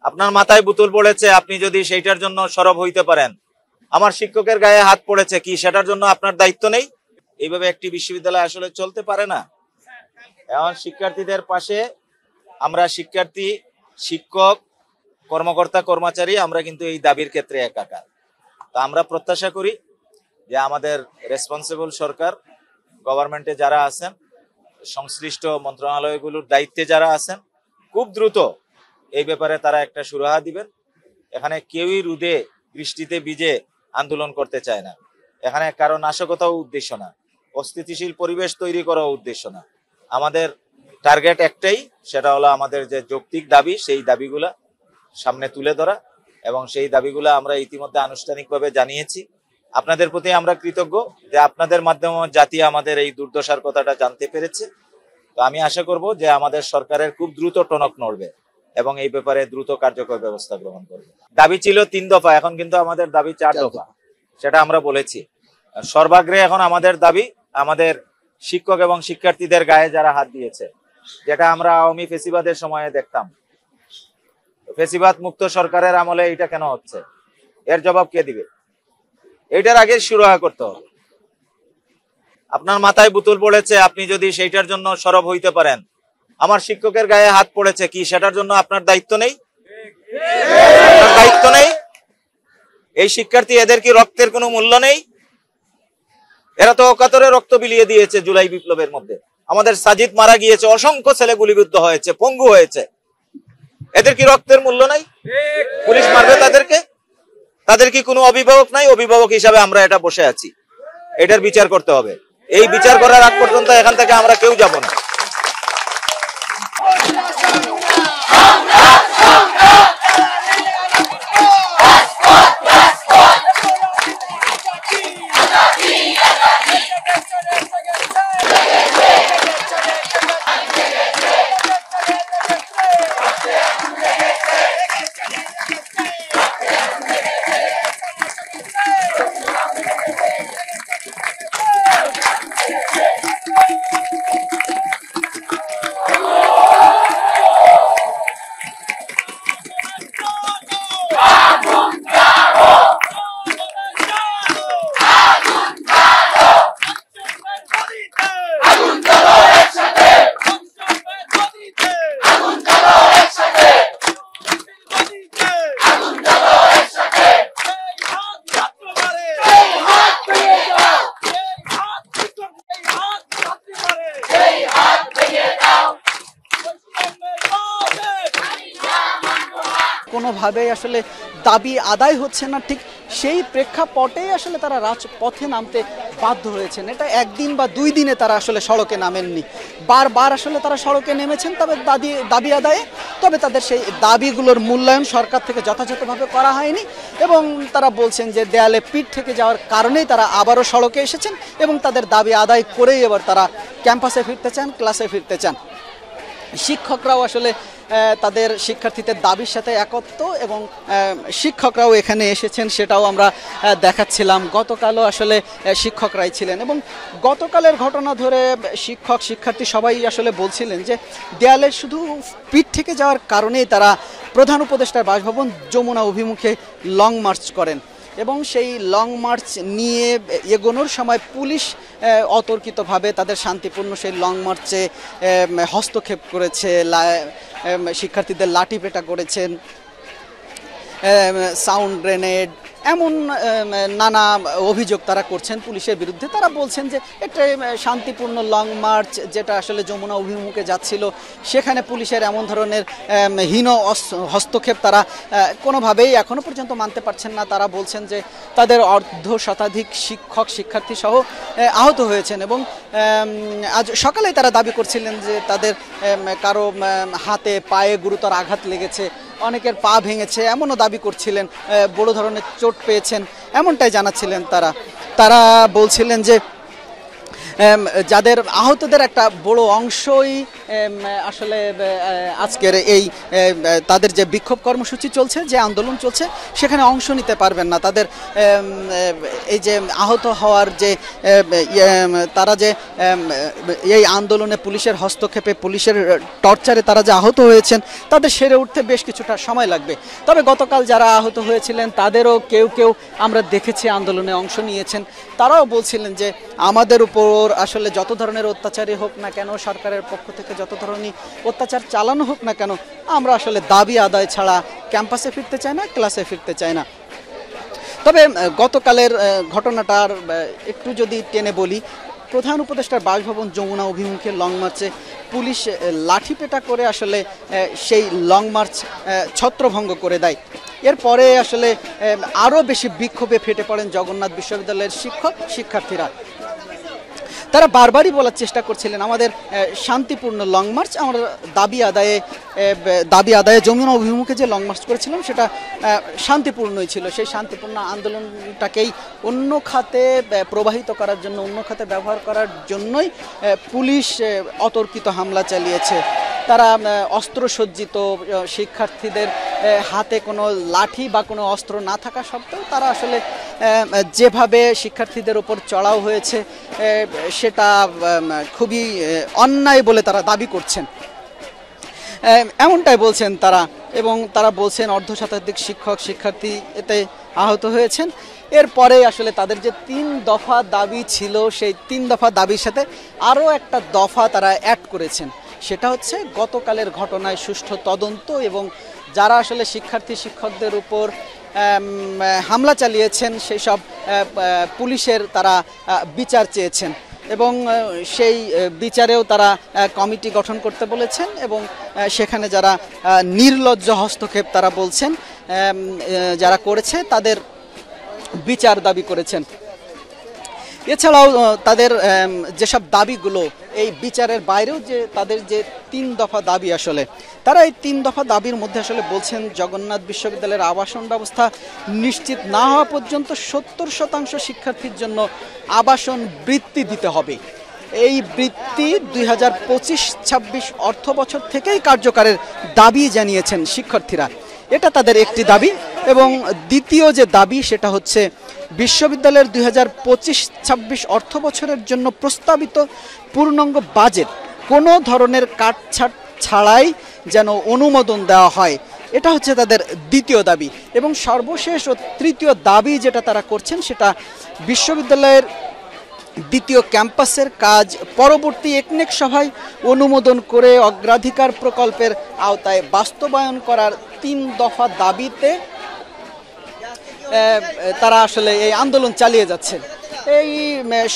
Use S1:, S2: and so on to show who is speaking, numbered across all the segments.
S1: আপনার মাথায় বোতল পড়েছে, আপনি যদি সেইটার জন্য সরব হইতে পারেন, আমার শিক্ষকের গায়ে হাত পড়েছে, কি সেটার জন্য আপনার দায়িত্ব নেই? এইভাবে একটি বিশ্ববিদ্যালয় আসলে চলতে পারে না। এখন শিক্ষার্থীদের পাশে আমরা শিক্ষার্থী, শিক্ষক, কর্মকর্তা, কর্মচারী আমরা কিন্তু এই দাবির ক্ষেত্রে একাকার। তো আমরা প্রত্যাশা করি যে আমাদের রেসপন্সিবল সরকার, গভর্নমেন্টে যারা আছেন, সংশ্লিষ্ট মন্ত্রণালয়গুলোর দায়িত্বে যারা আছেন, খুব দ্রুত এই ব্যাপারে তারা একটা সুরাহা দিবেন। এখানে কেউই রোদে বৃষ্টিতে ভিজে আন্দোলন করতে চায় না। এখানে কারো নাশকতাও উদ্দেশ্য না, অস্থিতিশীল পরিবেশ তৈরি করাও উদ্দেশ্য না। আমাদের টার্গেট একটাই, সেটা হলো আমাদের যে যৌক্তিক দাবি, সেই দাবিগুলা সামনে তুলে ধরা, এবং সেই দাবিগুলা আমরা ইতিমধ্যে আনুষ্ঠানিকভাবে জানিয়েছি। আপনাদের প্রতি আমরা কৃতজ্ঞ যে আপনাদের মাধ্যমে জাতি আমাদের এই দুর্দশার কথাটা জানতে পেরেছে। তো আমি আশা করব যে আমাদের সরকারের খুব দ্রুত টনক নড়বে এবং এই ব্যাপারে দ্রুত কার্যকর ব্যবস্থা গ্রহণ করবে। দাবি ছিল 3 দফা, এখন কিন্তু আমাদের দাবি 4 দফা, সেটা আমরা বলেছি। সর্বাগ্রে এখন আমাদের দাবি আমাদের শিক্ষক এবং শিক্ষার্থীদের গায়ে যারা হাত দিয়েছে, যেটা আমরা আওয়ামী ফেসিবাদের সময়ে দেখতাম। ফেসিবাদ মুক্ত সরকারের আমলে এটা কেন হচ্ছে, এর জবাব কে দিবে? এইটার আগে সুরাহা করতে হবে। আপনার মাথায় বোতল পড়েছে, আপনি যদি সেইটার জন্য সরব হইতে পারেন, আমার শিক্ষকের গায়ে হাত পড়েছে, কি সেটার জন্য আপনার দায়িত্ব নেই? দায়িত্ব নেই? এই শিক্ষার্থী, এদের কি রক্তের কোনো মূল্য নেই? এরা তো অকাতরে রক্ত বিলিয়ে দিয়েছে জুলাই বিপ্লবের মধ্যে। আমাদের সাজিদ মারা গিয়েছে, অসংখ্য ছেলে গুলিবিদ্ধ হয়েছে, পঙ্গু হয়েছে। এদের কি রক্তের মূল্য নাই? পুলিশ মারবে তাদেরকে? তাদের কি কোনো অভিভাবক নাই? অভিভাবক হিসাবে আমরা এটা বসে আছি, এটার বিচার করতে হবে। এই বিচার করার আগ পর্যন্ত এখান থেকে আমরা কেউ যাব না।
S2: কোনোভাবেই আসলে দাবি আদায় হচ্ছে না, ঠিক সেই প্রেক্ষাপটেই আসলে তারা রাজপথে নামতে বাধ্য হয়েছেন। এটা একদিন বা 2 দিনে তারা আসলে সড়কে নামেননি, বারবার আসলে তারা সড়কে নেমেছেন তবে দাবি আদায়ে। তবে তাদের সেই দাবিগুলোর মূল্যায়ন সরকার থেকে যথাযথভাবে করা হয়নি এবং তারা বলছেন যে দেয়ালে পিঠ থেকে যাওয়ার কারণেই তারা আবারও সড়কে এসেছেন এবং তাদের দাবি আদায় করেই এবার তারা ক্যাম্পাসে ফিরতে চান, ক্লাসে ফিরতে চান। শিক্ষকরাও আসলে তাদের শিক্ষার্থীদের দাবির সাথে একত্র এবং শিক্ষকরাও এখানে এসেছেন, সেটাও আমরা দেখাচ্ছিলাম। গতকালও আসলে শিক্ষকরাই ছিলেন এবং গতকালের ঘটনা ধরে শিক্ষক শিক্ষার্থী সবাই আসলে বলছিলেন যে দেয়ালে শুধু পিঠ থেকে যাওয়ার কারণেই তারা প্রধান উপদেষ্টার বাসভবন যমুনা অভিমুখে লং মার্চ করেন এবং সেই লং মার্চ নিয়ে এগোনোর সময় পুলিশ অতর্কিতভাবে তাদের শান্তিপূর্ণ সেই লং মার্চে হস্তক্ষেপ করেছে, শিক্ষার্থীদের লাঠিপেটা করেছেন, সাউন্ড গ্রেনেড, এমন নানা অভিযোগ তারা করছেন পুলিশের বিরুদ্ধে। তারা বলছেন যে একটা শান্তিপূর্ণ লং মার্চ যেটা আসলে যমুনা অভিমুখে যাচ্ছিল, সেখানে পুলিশের এমন ধরনের হীন হস্তক্ষেপ তারা কোনোভাবেই এখনও পর্যন্ত মানতে পারছেন না। তারা বলছেন যে তাদের 1/2 শিক্ষক শিক্ষার্থী সহ আহত হয়েছেন এবং আজ সকালেই তারা দাবি করছিলেন যে তাদের কারো হাতে পায়ে গুরুতর আঘাত লেগেছে, অনেকের পা ভেঙেছে, এমনও দাবি করছিলেন, বড় ধরনের চোট পেয়েছেন, এমনটাই জানাচ্ছিলেন তারা বলছিলেন যে যাদের আহতদের একটা বড় অংশই আসলে আজকের এই তাদের যে বিক্ষোভ কর্মসূচি চলছে, যে আন্দোলন চলছে, সেখানে অংশ নিতে পারবেন না। তাদের এই যে আহত হওয়ার যে তারা যে এই আন্দোলনে পুলিশের হস্তক্ষেপে, পুলিশের টর্চারে তারা যে আহত হয়েছেন, তাদের সেরে উঠতে বেশ কিছুটা সময় লাগবে। তবে গতকাল যারা আহত হয়েছিলেন তাদেরও কেউ কেউ আমরা দেখেছি আন্দোলনে অংশ নিয়েছেন। তারাও বলছিলেন যে আমাদের উপর আসলে যত ধরনের অত্যাচারই হোক না কেন, সরকারের পক্ষ থেকে যত ধরনের অত্যাচার চালানো হোক না কেন, আমরা আসলে দাবি আদায় ছাড়া ক্যাম্পাসে ফিরতে চাই না, ক্লাসে ফিরতে চাই না। তবে গতকালের ঘটনাটার একটু যদি টেনে বলি, প্রধান উপদেষ্টার বাসভবন যমুনা অভিমুখে লং মার্চে পুলিশ লাঠিপেটা করে আসলে সেই লং মার্চ ছত্রভঙ্গ করে দেয়। এরপরে আসলে আরও বেশি বিক্ষোভে ফেটে পড়েন জগন্নাথ বিশ্ববিদ্যালয়ের শিক্ষার্থীরা। তারা বারবারই বলার চেষ্টা করছিলেন আমাদের শান্তিপূর্ণ লং মার্চ, আমরা দাবি আদায়ে যমুনা অভিমুখে যে লং মার্চ করেছিলাম সেটা শান্তিপূর্ণই ছিল। সেই শান্তিপূর্ণ আন্দোলনটাকেই অন্য খাতে প্রবাহিত করার জন্য, অন্য খাতে ব্যবহার করার জন্যই পুলিশ অতর্কিত হামলা চালিয়েছে। তারা অস্ত্রসজ্জিত, শিক্ষার্থীদের হাতে কোনো লাঠি বা কোনো অস্ত্র না থাকা সত্ত্বেও তারা আসলে যেভাবে শিক্ষার্থীদের ওপর চড়াও হয়েছে সেটা খুবই অন্যায় বলে তারা দাবি করছেন, এমনটাই বলছেন তারা। এবং তারা বলছেন অর্ধশতাধিক শিক্ষার্থী এতে আহত হয়েছেন। এরপরে আসলে তাদের যে 3 দফা দাবি ছিল, সেই 3 দফা দাবির সাথে আরও একটা দফা তারা অ্যাড করেছেন। সেটা হচ্ছে গতকালের ঘটনায় সুষ্ঠু তদন্ত এবং যারা আসলে শিক্ষকদের উপর হামলা চালিয়েছেন সেই সব পুলিশের তারা বিচার চেয়েছেন এবং সেই বিচারেও তারা কমিটি গঠন করতে বলেছেন এবং সেখানে যারা নির্লজ্জ হস্তক্ষেপ তারা বলছেন যারা করেছে তাদের বিচার দাবি করেছেন। এছাড়াও তাদের যেসব দাবিগুলো এই বিচারের বাইরেও যে তাদের যে 3 দফা দাবি, আসলে তারা এই 3 দফা দাবির মধ্যে আসলে বলছেন জগন্নাথ বিশ্ববিদ্যালয়ের আবাসন ব্যবস্থা নিশ্চিত না হওয়া পর্যন্ত 70% শিক্ষার্থীর জন্য আবাসন বৃত্তি দিতে হবে। এই বৃত্তি 2025-26 অর্থ বছর থেকেই কার্যকরের দাবি জানিয়েছেন শিক্ষার্থীরা। এটা তাদের একটি দাবি। এবং দ্বিতীয় যে দাবি সেটা হচ্ছে বিশ্ববিদ্যালয়ের 2025-26 অর্থ বছরের জন্য প্রস্তাবিত পূর্ণাঙ্গ বাজেট কোনো ধরনের কাটছাট ছাড়াই যেন অনুমোদন দেওয়া হয়, এটা হচ্ছে তাদের দ্বিতীয় দাবি। এবং সর্বশেষ ও তৃতীয় দাবি যেটা তারা করছেন সেটা বিশ্ববিদ্যালয়ের দ্বিতীয় ক্যাম্পাসের কাজ পরবর্তী একনেক সভায় অনুমোদন করে অগ্রাধিকার প্রকল্পের আওতায় বাস্তবায়ন করার 3 দফা দাবিতে তারা আসলে এই আন্দোলন চালিয়ে যাচ্ছে। এই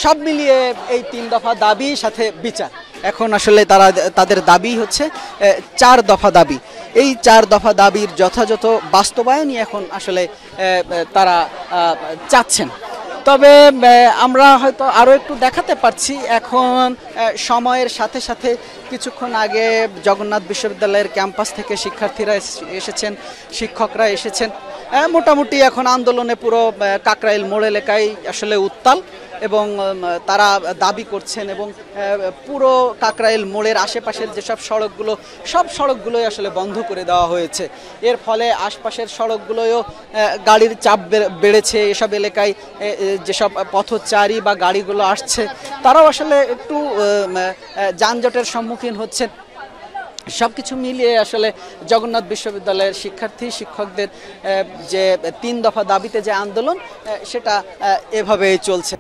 S2: সব মিলিয়ে এই 3 দফা দাবি সাথে বিচার, এখন আসলে তাদের দাবি হচ্ছে 4 দফা দাবি। এই 4 দফা দাবির যথাযথ বাস্তবায়নই এখন আসলে তারা চাচ্ছেন। তবে আমরা হয়তো আরও একটু দেখাতে পারছি। এখন সময়ের সাথে সাথে কিছুক্ষণ আগে জগন্নাথ বিশ্ববিদ্যালয়ের ক্যাম্পাস থেকে শিক্ষার্থীরা এসেছেন, শিক্ষকরা এসেছেন। মোটামুটি এখন আন্দোলনে পুরো কাকরাইল মোড় এলাকায় আসলে উত্তাল এবং তারা দাবি করছেন এবং পুরো কাকরাইল মোড়ের আশেপাশের যেসব সড়কগুলো, সব সড়কগুলোই আসলে বন্ধ করে দেওয়া হয়েছে। এর ফলে আশপাশের সড়কগুলোয়ও গাড়ির চাপ বেড়েছে। এসব এলাকায় যেসব পথচারী বা গাড়িগুলো আসছে তারাও আসলে একটু যানজটের সম্মুখীন হচ্ছেন। সব কিছু মিলিয়ে আসলে জগন্নাথ বিশ্ববিদ্যালয়ের শিক্ষকদের যে 3 দফা দাবিতে যে আন্দোলন সেটা এভাবেই চলছে।